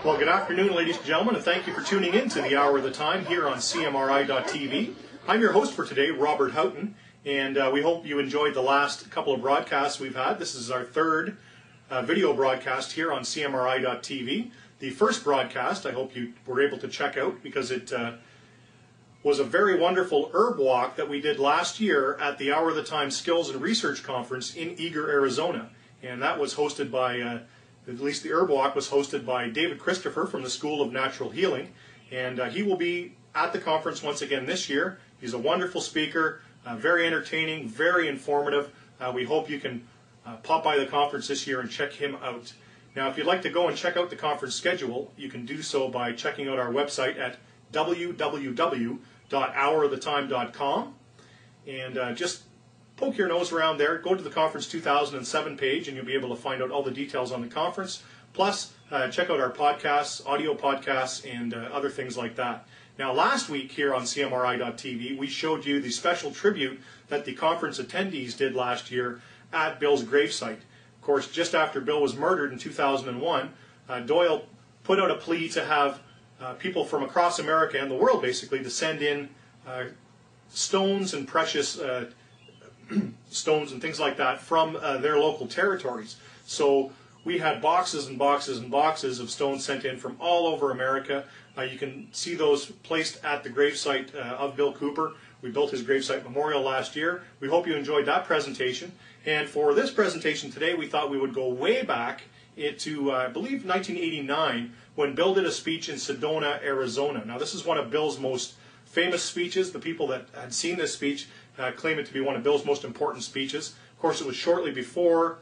Well, good afternoon, ladies and gentlemen, and thank you for tuning in to the Hour of the Time here on CMRI.tv. I'm your host for today, Robert Houghton, and we hope you enjoyed the last couple of broadcasts we've had. This is our third video broadcast here on CMRI.tv. The first broadcast I hope you were able to check out because it was a very wonderful herb walk that we did last year at the Hour of the Time Skills and Research Conference in Eagar, Arizona. And that was hosted by, at least the herb walk was hosted by David Christopher from the School of Natural Healing. And he will be at the conference once again this year. He's a wonderful speaker, very entertaining, very informative. We hope you can pop by the conference this year and check him out. Now, if you'd like to go and check out the conference schedule, you can do so by checking out our website at www.houroftheTime.com, and just poke your nose around there. Go to the Conference 2007 page and you'll be able to find out all the details on the conference. Plus, check out our podcasts, audio podcasts, and other things like that. Now, last week here on CMRI.tv, we showed you the special tribute that the conference attendees did last year at Bill's gravesite. Of course, just after Bill was murdered in 2001, Doyle put out a plea to have people from across America and the world, basically, to send in stones and precious stones and things like that from their local territories. So we had boxes and boxes and boxes of stones sent in from all over America. You can see those placed at the gravesite of Bill Cooper. We built his gravesite memorial last year. We hope you enjoyed that presentation. And for this presentation today, we thought we would go way back into, I believe, 1989, when Bill did a speech in Sedona, Arizona. Now, this is one of Bill's most famous speeches. The people that had seen this speech claim it to be one of Bill's most important speeches. Of course, it was shortly before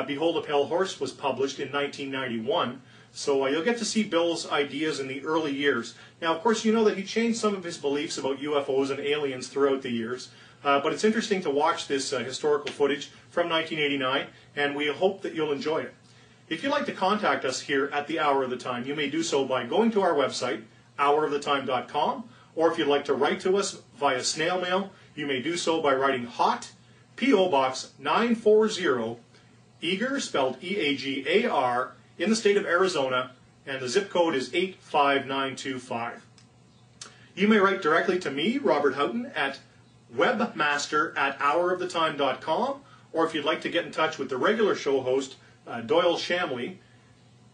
Behold a Pale Horse was published in 1991. So you'll get to see Bill's ideas in the early years. Now, of course, you know that he changed some of his beliefs about UFOs and aliens throughout the years. But it's interesting to watch this historical footage from 1989, and we hope that you'll enjoy it. If you'd like to contact us here at the Hour of the Time, you may do so by going to our website, houroftheTime.com, or if you'd like to write to us via snail mail, you may do so by writing HOT, P.O. Box 940, Eagar, spelled E-A-G-A-R, in the state of Arizona, and the zip code is 85925. You may write directly to me, Robert Houghton, at webmaster@houroftheTime.com, or if you'd like to get in touch with the regular show host, Doyle Shamley,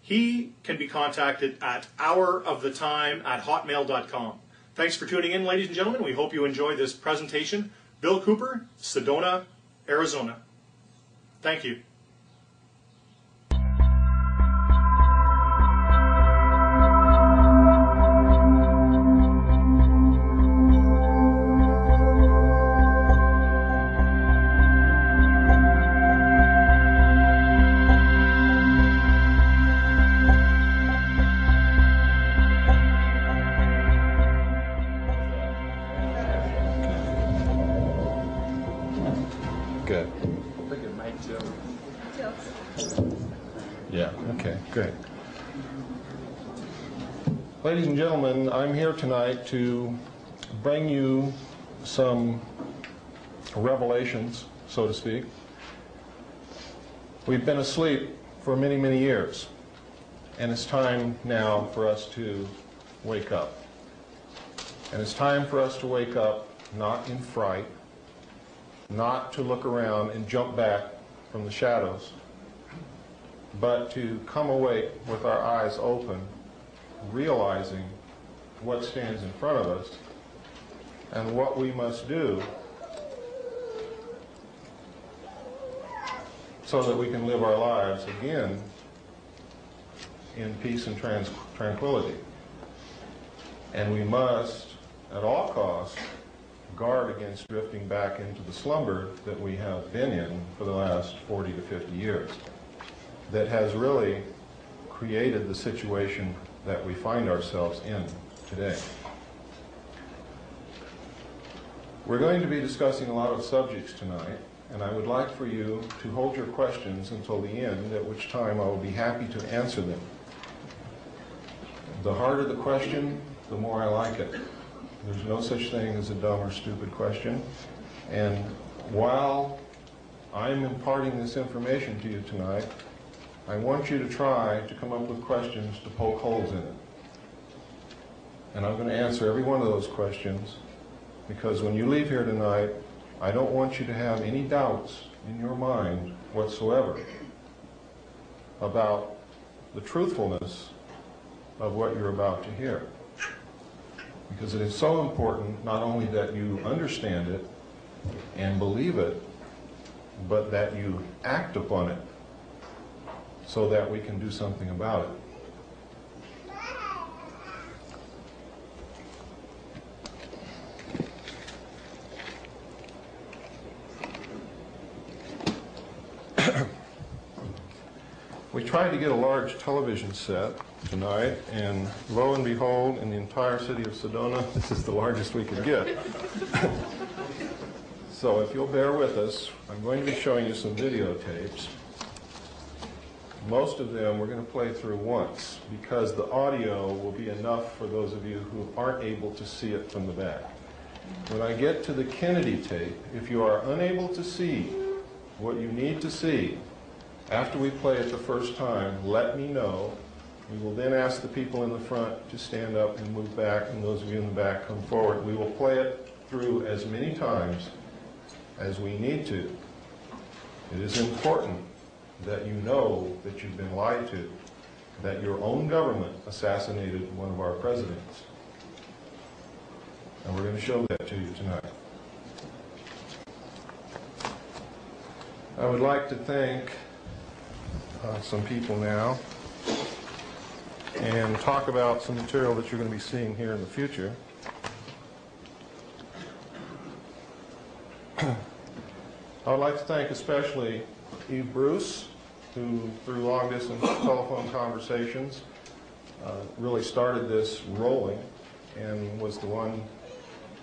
he can be contacted at houroftheTime@hotmail.com. Thanks for tuning in, ladies and gentlemen. We hope you enjoy this presentation. Bill Cooper, Sedona, Arizona. Thank you. Good. Yeah, okay, good. Ladies and gentlemen, I'm here tonight to bring you some revelations, so to speak. We've been asleep for many, many years, and it's time now for us to wake up. And it's time for us to wake up not in fright, not to look around and jump back from the shadows, but to come awake with our eyes open, realizing what stands in front of us and what we must do so that we can live our lives again in peace and tranquility. And we must, at all costs, guard against drifting back into the slumber that we have been in for the last 40 to 50 years, that has really created the situation that we find ourselves in today. We're going to be discussing a lot of subjects tonight, and I would like for you to hold your questions until the end, at which time I will be happy to answer them. The harder the question, the more I like it. There's no such thing as a dumb or stupid question. And while I'm imparting this information to you tonight, I want you to try to come up with questions to poke holes in it. And I'm going to answer every one of those questions, because when you leave here tonight, I don't want you to have any doubts in your mind whatsoever about the truthfulness of what you're about to hear. Because it is so important not only that you understand it and believe it, but that you act upon it so that we can do something about it. We tried to get a large television set tonight, and lo and behold, in the entire city of Sedona, this is the largest we could get. So if you'll bear with us, I'm going to be showing you some videotapes. Most of them we're going to play through once, because the audio will be enough for those of you who aren't able to see it from the back. When I get to the Kennedy tape, if you are unable to see what you need to see, after we play it the first time, let me know. We will then ask the people in the front to stand up and move back, and those of you in the back come forward. We will play it through as many times as we need to. It is important that you know that you've been lied to, that your own government assassinated one of our presidents. And we're going to show that to you tonight. I would like to thank some people now and talk about some material that you're going to be seeing here in the future. I would like to thank especially Eve Bruce, who through long-distance telephone conversations really started this rolling and was the one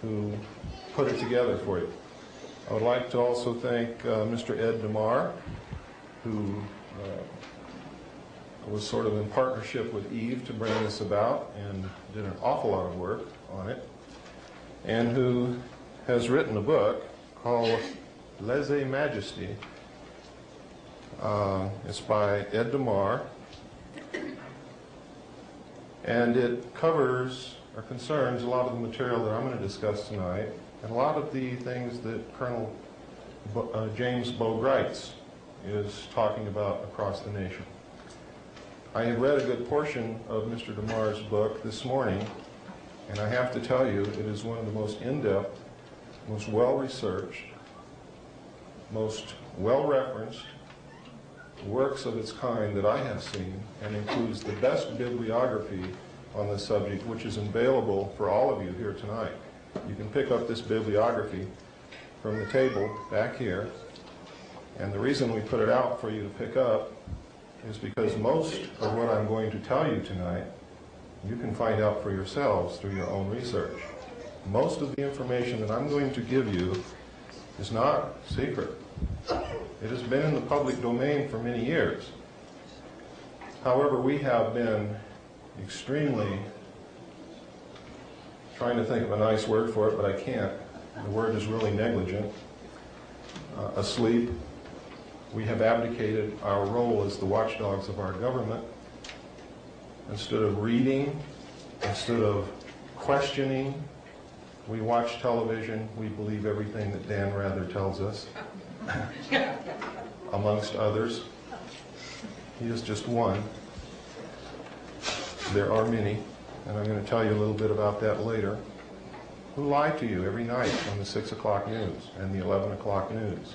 who put it together for you. I would like to also thank Mr. Ed DeMar, who was sort of in partnership with Eve to bring this about and did an awful lot of work on it, and who has written a book called Lèse-Majesté. It's by Ed DeMar, and it covers or concerns a lot of the material that I'm going to discuss tonight, and a lot of the things that Colonel James Boegreitz is talking about across the nation. I have read a good portion of Mr. DeMar's book this morning, and I have to tell you, it is one of the most in-depth, most well-researched, most well-referenced works of its kind that I have seen, and includes the best bibliography on this subject, which is available for all of you here tonight. You can pick up this bibliography from the table back here, and the reason we put it out for you to pick up is because most of what I'm going to tell you tonight you can find out for yourselves through your own research. Most of the information that I'm going to give you is not secret. It has been in the public domain for many years. However, we have been extremely, trying to think of a nice word for it, but I can't. The word is really negligent. Asleep. We have abdicated our role as the watchdogs of our government. Instead of reading, instead of questioning, we watch television. We believe everything that Dan Rather tells us, amongst others. He is just one. There are many, and I'm going to tell you a little bit about that later, who lie to you every night on the 6 o'clock news and the 11 o'clock news.